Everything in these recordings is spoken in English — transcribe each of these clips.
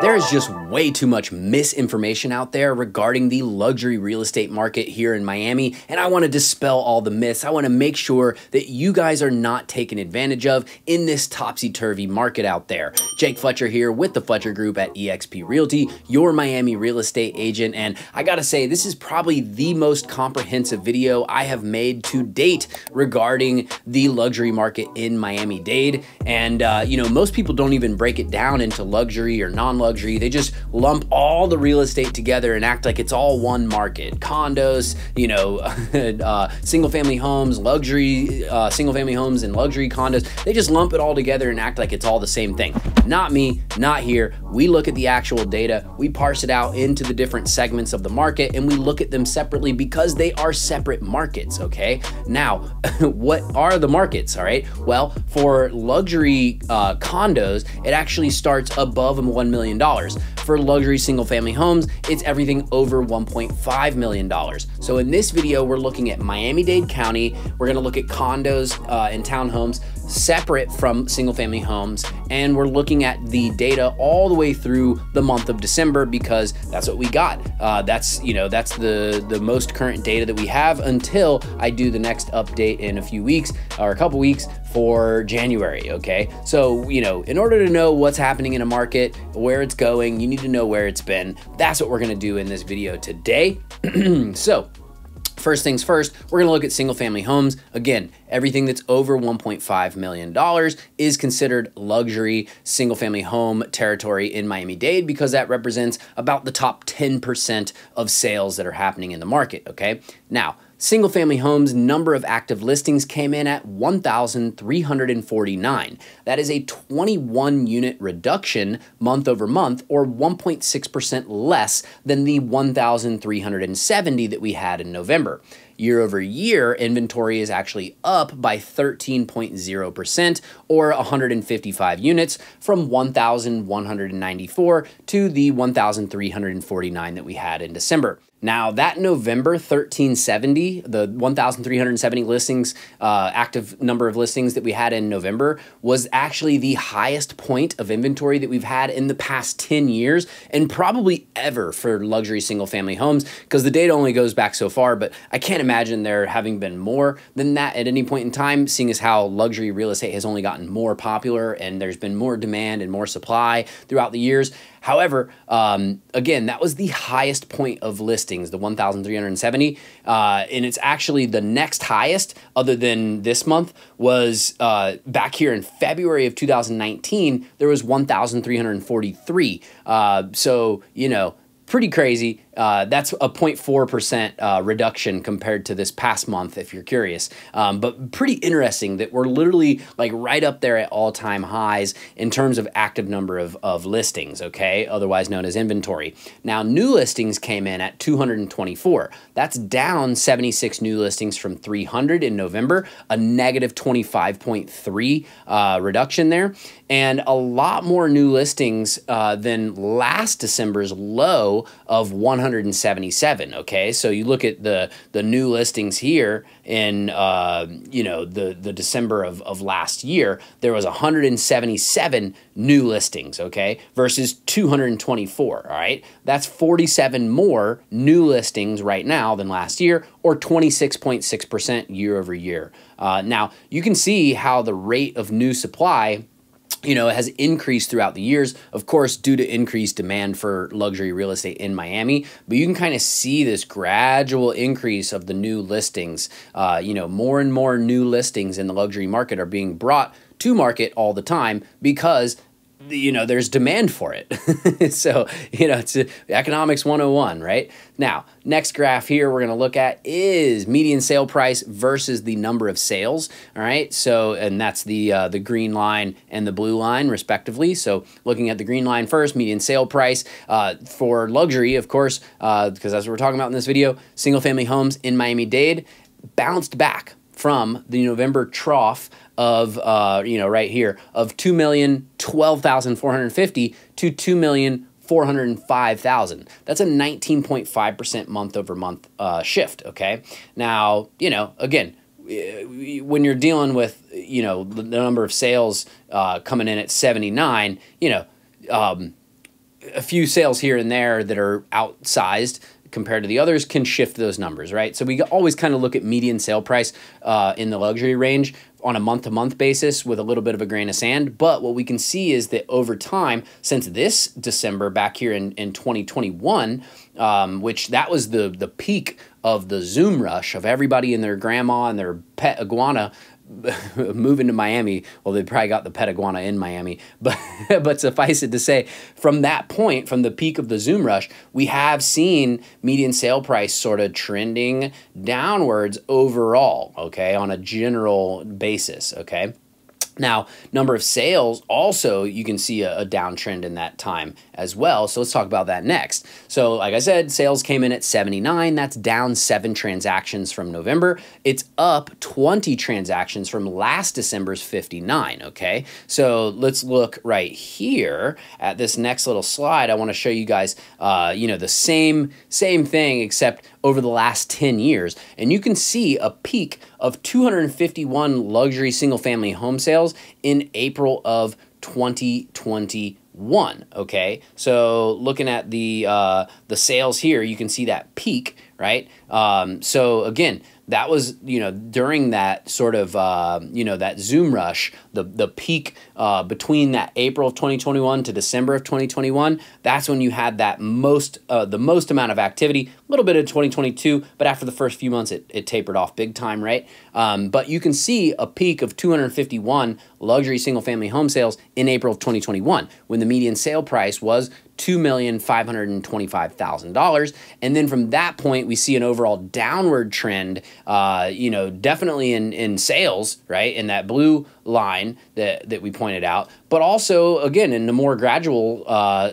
There is just way too much misinformation out there regarding the luxury real estate market here in Miami, and I want to dispel all the myths. I want to make sure that you guys are not taken advantage of in this topsy-turvy market out there. Jake Fletcher here with the Fletcher Group at eXp Realty, your Miami real estate agent, and I gotta say, this is probably the most comprehensive video I have made to date regarding the luxury market in Miami-Dade. And most people don't even break it down into luxury or non-luxury. They just lump all the real estate together and act like it's all one market. Condos, single family homes, luxury single family homes and luxury condos. They just lump it all together and act like it's all the same thing. Not me, not here. We look at the actual data, we parse it out into the different segments of the market, and we look at them separately because they are separate markets, okay? Now, what are the markets, all right? Well, for luxury condos, it actually starts above $1 million. For luxury single family homes, it's everything over $1.5 million. So in this video, we're looking at Miami-Dade County. We're gonna look at condos and townhomes separate from single family homes, and we're looking at the data all the way through the month of December because that's what we got. That's the most current data that we have until I do the next update in a few weeks or a couple weeks for January, okay? So, in order to know what's happening in a market, where it's going, you need to know where it's been. That's what we're gonna do in this video today. So, first things first, we're gonna look at single family homes. Again, everything that's over $1.5 million is considered luxury single family home territory in Miami-Dade because that represents about the top 10% of sales that are happening in the market, okay? Now, single family homes number of active listings came in at 1,349. That is a 21 unit reduction month over month, or 1.6% less than the 1,370 that we had in November. Year over year, inventory is actually up by 13.0%, or 155 units, from 1,194 to the 1,349 that we had in December. Now, that November 1370, the 1,370 listings, active number of listings that we had in November, was actually the highest point of inventory that we've had in the past 10 years, and probably ever for luxury single family homes, because the data only goes back so far, but I can't imagine there having been more than that at any point in time, seeing as how luxury real estate has only gotten more popular and there's been more demand and more supply throughout the years. However, again, that was the highest point of listings, the 1,370, and it's actually the next highest, other than this month, was back here in February of 2019, there was 1,343. So, pretty crazy. That's a 0.4% reduction compared to this past month, if you're curious. But pretty interesting that we're literally like right up there at all-time highs in terms of active number of listings, okay? Otherwise known as inventory. Now, new listings came in at 224. That's down 76 new listings from 300 in November, a negative 25.3 reduction there, and a lot more new listings than last December's low of 177, okay? So you look at the new listings here in, the December of last year, there was 177 new listings, okay, versus 224, all right? That's 47 more new listings right now than last year, or 26.6% year over year. Now, you can see how the rate of new supply has increased throughout the years, of course, due to increased demand for luxury real estate in Miami. But you can kind of see this gradual increase of the new listings. More and more new listings in the luxury market are being brought to market all the time because there's demand for it. So, it's economics 101, right? Now, next graph here we're going to look at is median sale price versus the number of sales, all right? So, and that's the green line and the blue line, respectively. So, looking at the green line first, median sale price for luxury, of course, because that's what we're talking about in this video, single-family homes in Miami-Dade bounced back from the November trough of, right here, of 2,012,450 to 2,405,000. That's a 19.5% month over month shift, okay? Now, again, when you're dealing with, the number of sales coming in at 79, a few sales here and there that are outsized compared to the others can shift those numbers, right? So we always kind of look at median sale price in the luxury range on a month-to-month basis with a little bit of a grain of sand. But what we can see is that over time, since this December back here in 2021, which that was the peak of the Zoom rush of everybody and their grandma and their pet iguana moving to Miami. Well, they probably got the pet iguana in Miami, but suffice it to say, from that point, from the peak of the Zoom rush, we have seen median sale price sort of trending downwards overall, okay, on a general basis, okay? Now, number of sales also, you can see a downtrend in that time as well. So let's talk about that next. So like I said, sales came in at 79. That's down 7 transactions from November. It's up 20 transactions from last December's 59, okay? So let's look right here at this next little slide. I want to show you guys, the same thing except over the last 10 years. And you can see a peak of 251 luxury single-family home sales in April of 2021, okay? So looking at the sales here, you can see that peak, right? So again, that was, during that sort of, that Zoom rush, the peak between that April of 2021 to December of 2021, that's when you had that the most amount of activity, a little bit in 2022, but after the first few months, it tapered off big time, right? But you can see a peak of 251 luxury single-family home sales in April of 2021, when the median sale price was $2,525,000. And then from that point, we see an overall downward trend, definitely in sales, right? In that blue line that we pointed out, but also, again, in the more gradual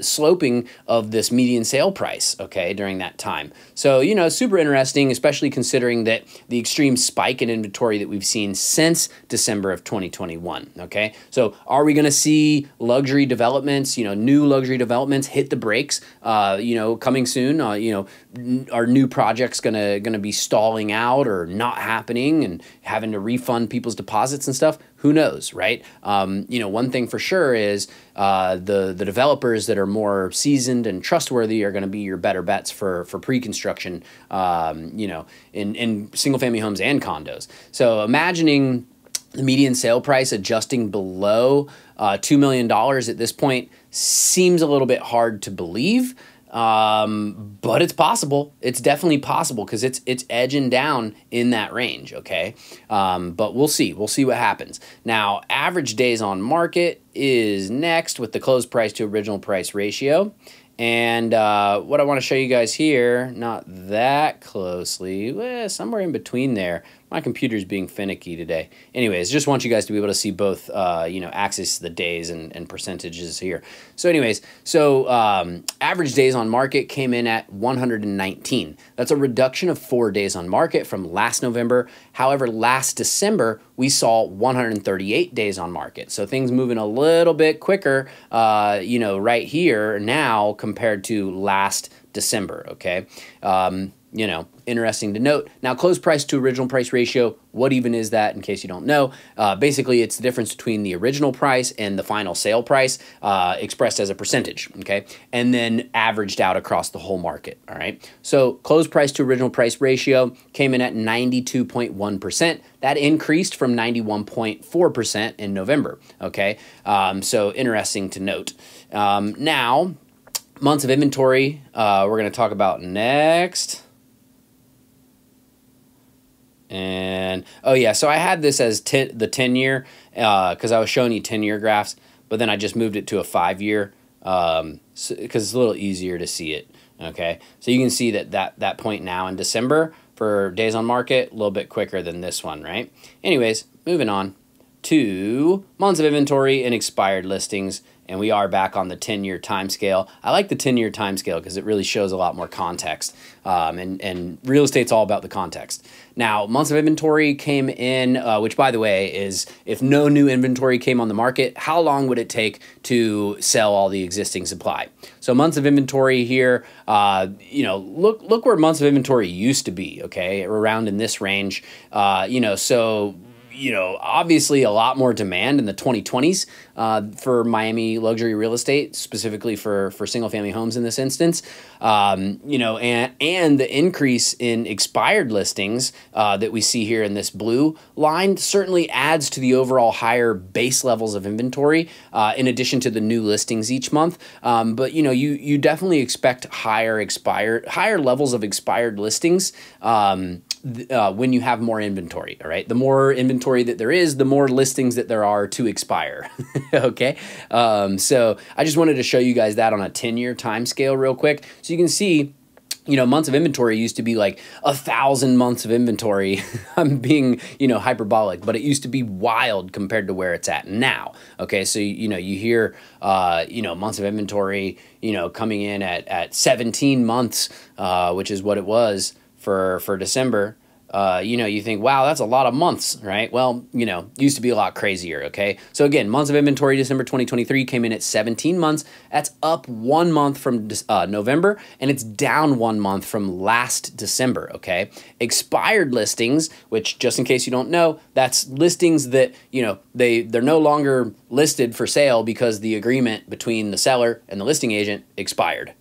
sloping of this median sale price, okay, during that time. So, super interesting, especially considering that the extreme spike in inventory that we've seen since December of 2021, okay? So are we going to see luxury developments, new luxury developments hit the brakes, coming soon? Are new projects gonna be stalling out or not happening and having to refund people's deposits and stuff? Who knows, right? One thing for sure is the developers that are more seasoned and trustworthy are going to be your better bets for pre-construction, in single-family homes and condos. So imagining the median sale price adjusting below $2 million at this point seems a little bit hard to believe. But it's possible. It's definitely possible because it's edging down in that range, okay? But we'll see. We'll see what happens. Now, average days on market is next with the closed price to original price ratio. And what I want to show you guys here, not that closely, somewhere in between there. My computer's being finicky today. Anyways, just want you guys to be able to see both, axes, the days and percentages here. So anyways, average days on market came in at 119. That's a reduction of 4 days on market from last November. However, last December, we saw 138 days on market. So things moving a little bit quicker, right here now compared to last December, okay? Interesting to note. Now, closed price to original price ratio, what even is that in case you don't know? Basically, it's the difference between the original price and the final sale price expressed as a percentage, okay? And then averaged out across the whole market, all right? So closed price to original price ratio came in at 92.1%. That increased from 91.4% in November, okay? So interesting to note. Now, months of inventory, we're going to talk about next. And, so I had this as the 10-year because I was showing you 10-year graphs, but then I just moved it to a 5-year because it's a little easier to see it, okay? So you can see that point now in December for days on market, a little bit quicker than this one, right? Anyways, moving on to months of inventory and expired listings. And we are back on the 10-year time scale. I like the 10-year time scale because it really shows a lot more context. And real estate's all about the context. Now, months of inventory came in, which, by the way, is if no new inventory came on the market, how long would it take to sell all the existing supply? So months of inventory here, look where months of inventory used to be, okay, around in this range. So obviously a lot more demand in the 2020s for Miami luxury real estate, specifically for single family homes in this instance. And the increase in expired listings that we see here in this blue line certainly adds to the overall higher base levels of inventory in addition to the new listings each month. But you definitely expect higher levels of expired listings when you have more inventory. All right, the more inventory that there is, the more listings that there are to expire. Okay, so I just wanted to show you guys that on a 10-year time scale real quick, so you can see. Months of inventory used to be like 1,000 months of inventory. I'm being, hyperbolic, but it used to be wild compared to where it's at now. Okay, so you hear, months of inventory, coming in at 17 months, which is what it was for December. You think, wow, that's a lot of months, right? Well, used to be a lot crazier, okay? So again, months of inventory, December 2023 came in at 17 months. That's up 1 month from November, and it's down 1 month from last December, okay? Expired listings, which just in case you don't know, that's listings that, they're no longer listed for sale because the agreement between the seller and the listing agent expired.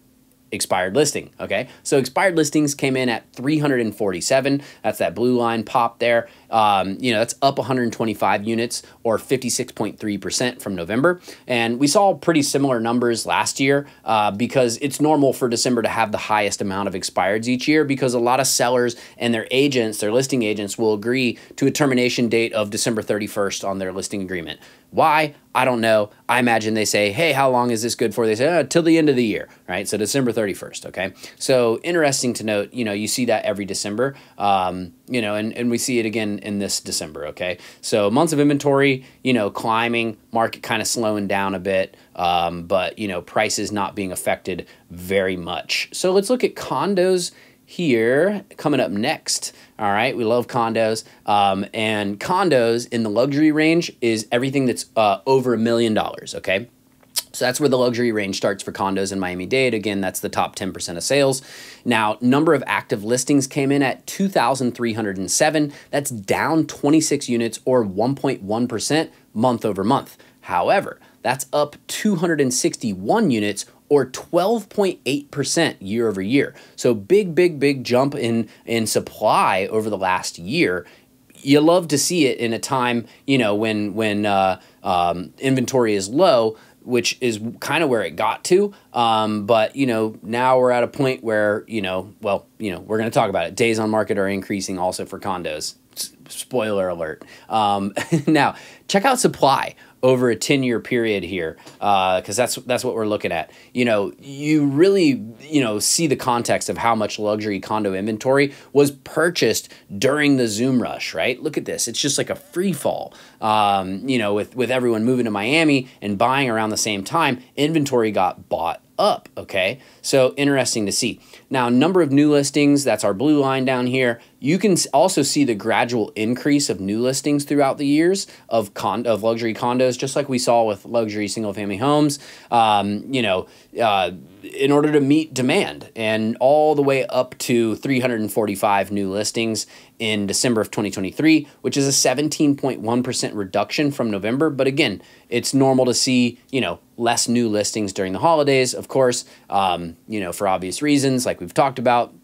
Expired listing, okay? So expired listings came in at 347. That's that blue line pop there. That's up 125 units or 56.3% from November. And we saw pretty similar numbers last year because it's normal for December to have the highest amount of expireds each year because a lot of sellers and their agents, their listing agents, will agree to a termination date of December 31st on their listing agreement. Why? I don't know. I imagine they say, hey, how long is this good for? They say, till the end of the year, right? So December 31st, okay? So interesting to note, you see that every December, and we see it again in this December, okay? So months of inventory, climbing, market kind of slowing down a bit, but, prices not being affected very much. So let's look at condos here coming up next. All right, we love condos, and condos in the luxury range is everything that's over $1 million, okay? So that's where the luxury range starts for condos in Miami-Dade. Again, that's the top 10% of sales. Now, number of active listings came in at 2,307. That's down 26 units or 1.1% month over month. However, that's up 261 units or 12.8% year over year. So big jump in supply over the last year. You love to see it in a time, when inventory is low, which is kind of where it got to. But, now we're at a point where, we're going to talk about it. Days on market are increasing also for condos. Spoiler alert. Now, check out supply over a 10-year period here, because that's what we're looking at. You really, see the context of how much luxury condo inventory was purchased during the Zoom rush, right? Look at this. It's just like a free fall, with everyone moving to Miami and buying around the same time, inventory got bought up, okay? So interesting to see. Now, number of new listings, that's our blue line down here. You can also see the gradual increase of new listings throughout the years of luxury condos, just like we saw with luxury single-family homes, in order to meet demand, and all the way up to 345 new listings in December of 2023, which is a 17.1% reduction from November. But again, it's normal to see, less new listings during the holidays, of course, for obvious reasons, like we've talked about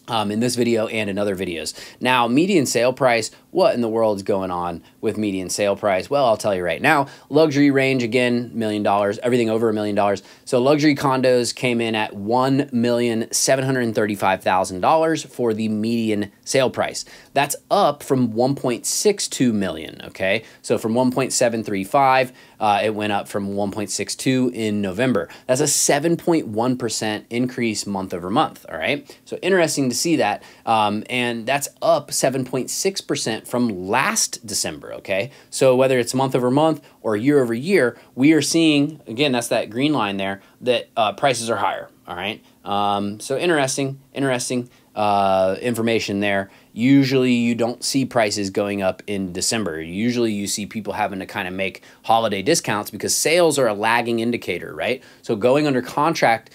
in this video and in other videos. Now, median sale price, what in the world is going on with median sale price? Well, I'll tell you right now. Luxury range, again, $1 million, everything over $1 million. So luxury condos came in at $1,735,000 for the median sale price. That's up from $1.62 million, okay? So from $1.735, it went up from $1.62 in November. That's a 7.1% increase month over month, all right? So interesting to see that, and that's up 7.6% from last December, okay? So whether it's month over month or year over year, we are seeing, again, that's that green line there, that prices are higher, all right? So interesting information there. usually you don't see prices going up in December. Usually you see people having to kind of make holiday discounts because sales are a lagging indicator, right? So going under contract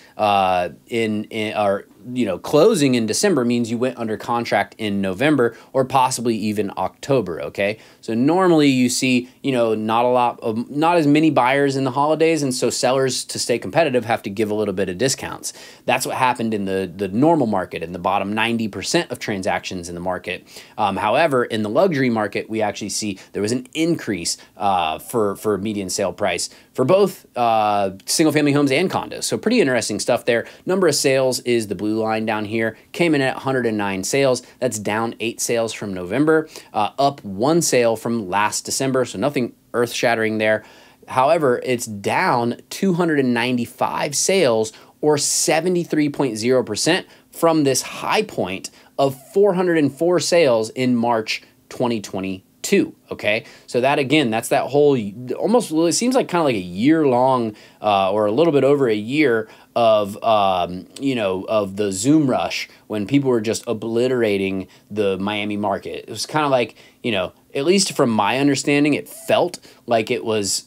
closing in December means you went under contract in November or possibly even October, okay? So normally you see, not as many buyers in the holidays, and so sellers, to stay competitive, have to give a little bit of discounts. That's what happened in the normal market, in the bottom 90% of transactions in the market. However, in the luxury market, we actually see there was an increase for median sale price for both single-family homes and condos. So pretty interesting stuff there. Number of sales is the blue line down here. Came in at 109 sales. That's down 8 sales from November, up 1 sale from last December. So nothing earth-shattering there. However, it's down 295 sales, or 73.0% from this high point of 404 sales in March 2022. Okay, so that, again, that's that whole almost, it seems like kind of like a year long or a little bit over a year of of the Zoom rush when people were just obliterating the Miami market. It was kind of like, at least from my understanding, it felt like it was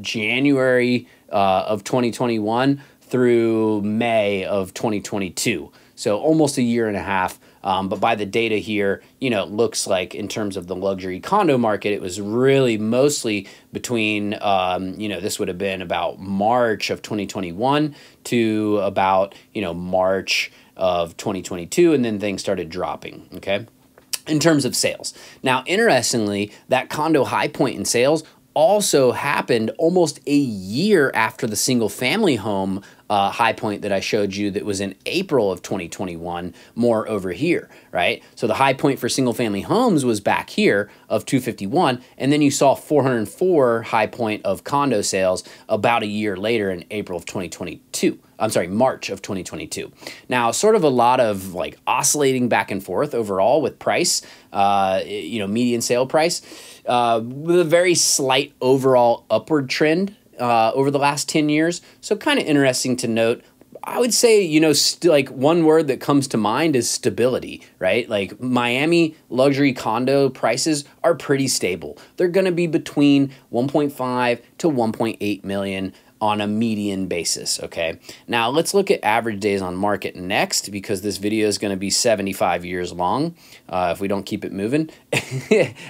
January of 2021 through May of 2022. So almost a year and a half. But by the data here, it looks like in terms of the luxury condo market, it was really mostly between, this would have been about March of 2021 to about, March of 2022, and then things started dropping, okay? In terms of sales. Now, interestingly, that condo high point in sales also happened almost a year after the single family home high point that I showed you that was in April of 2021, more over here, right? So the high point for single family homes was back here of 251, and then you saw 404 high point of condo sales about a year later in April of 2022. I'm sorry, March of 2022. Now, sort of a lot of like oscillating back and forth overall with price, median sale price, with a very slight overall upward trend over the last 10 years. So kind of interesting to note. I would say, like one word that comes to mind is stability, right? Like Miami luxury condo prices are pretty stable. They're going to be between 1.5 to 1.8 million on a median basis, okay? Now, let's look at average days on market next, because this video is going to be 75 years long if we don't keep it moving.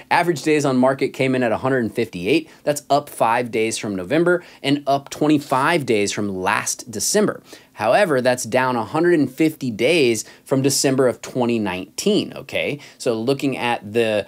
Average days on market came in at 158. That's up 5 days from November and up 25 days from last December. However, that's down 150 days from December of 2019, okay? So looking at the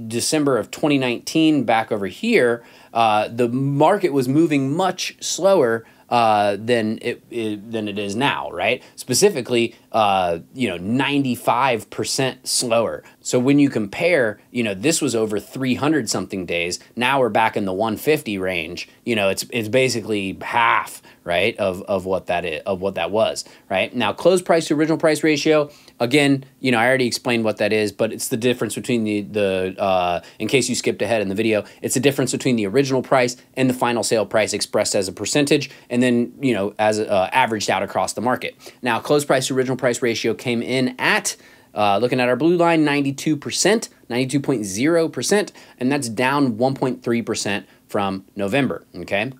December of 2019 back over here, the market was moving much slower than it is now, right? Specifically, 95% slower. So when you compare, this was over 300 something days. Now we're back in the 150 range. It's basically half, right, of what that is, of what that was, right? Now, close price to original price ratio. Again, I already explained what that is, but it's the difference between the in case you skipped ahead in the video, it's the difference between the original price and the final sale price expressed as a percentage, and then, as averaged out across the market. Now, close price to original price ratio came in at, looking at our blue line, 92%, 92.0%, and that's down 1.3% from November, okay?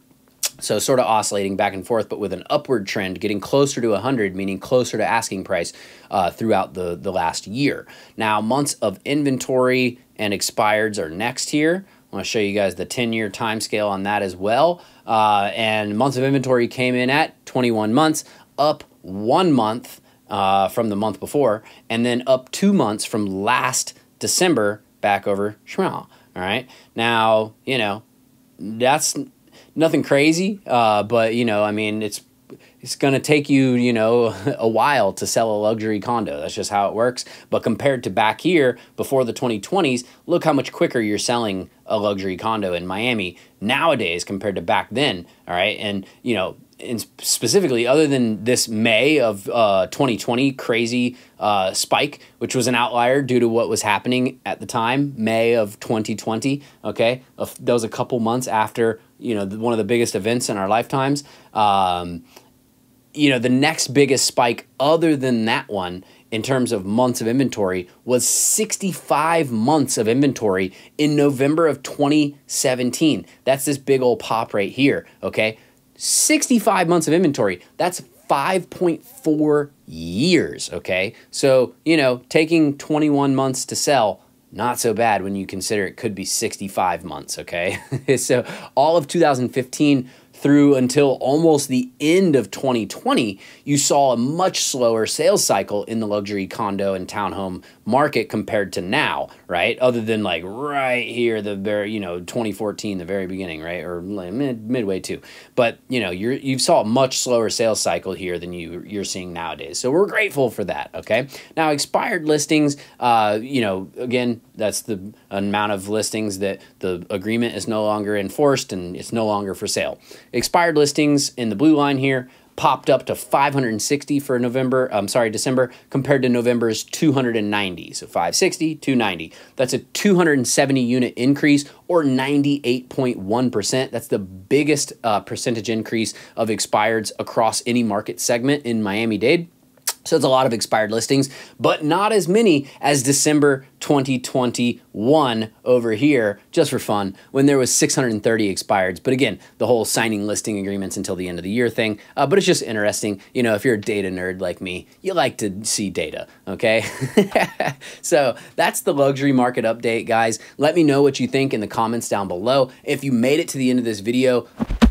So sort of oscillating back and forth, but with an upward trend, getting closer to 100, meaning closer to asking price throughout the last year. Now, months of inventory and expireds are next here. I want to show you guys the 10-year time scale on that as well. And months of inventory came in at 21 months, up 1 month from the month before, and then up 2 months from last December back over Schmal. All right. Now, that's nothing crazy, but, I mean, it's going to take you, a while to sell a luxury condo. That's just how it works. But compared to back here, before the 2020s, look how much quicker you're selling a luxury condo in Miami nowadays compared to back then, all right? And, and specifically, other than this May of 2020 crazy spike, which was an outlier due to what was happening at the time, May of 2020, okay? That was a couple months after, one of the biggest events in our lifetimes. The next biggest spike other than that one in terms of months of inventory was 65 months of inventory in November of 2017. That's this big old pop right here, okay? 65 months of inventory. That's 5.4 years, okay? So, you know, taking 21 months to sell, not so bad when you consider it could be 65 months, okay? So all of 2015 through until almost the end of 2020, you saw a much slower sales cycle in the luxury condo and townhome market compared to now, right? Other than like right here, the very, 2014, the very beginning, right? Or midway too. But, you saw a much slower sales cycle here than you're seeing nowadays. So we're grateful for that, okay? Now, expired listings, again, that's the amount of listings that the agreement is no longer enforced and it's no longer for sale. Expired listings in the blue line here popped up to 560 for December, compared to November's 290. So 560, 290. That's a 270 unit increase, or 98.1%. That's the biggest percentage increase of expireds across any market segment in Miami-Dade. So it's a lot of expired listings, but not as many as December 2021 over here, just for fun, when there was 630 expireds. But again, the whole signing listing agreements until the end of the year thing. But it's just interesting. If you're a data nerd like me, you like to see data, okay? So that's the luxury market update, guys. Let me know what you think in the comments down below. If you made it to the end of this video,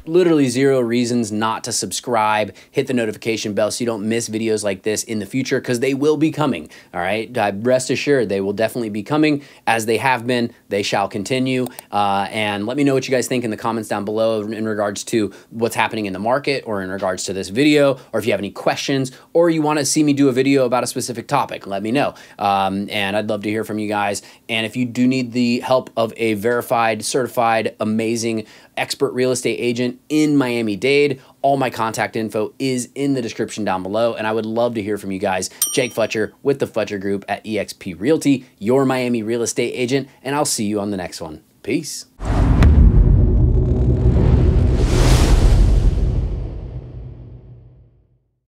literally 0 reasons not to subscribe. Hit the notification bell so you don't miss videos like this in the future, because they will be coming, all right? Rest assured, they will definitely be coming. As they have been, they shall continue. And let me know what you guys think in the comments down below in regards to what's happening in the market, or in regards to this video, or if you have any questions, or you want to see me do a video about a specific topic, let me know. And I'd love to hear from you guys. And if you do need the help of a verified, certified, amazing, expert real estate agent in Miami-Dade, all my contact info is in the description down below, and I would love to hear from you guys. Jake Fletcher with the Fletcher Group at eXp Realty, your Miami real estate agent, and I'll see you on the next one. Peace.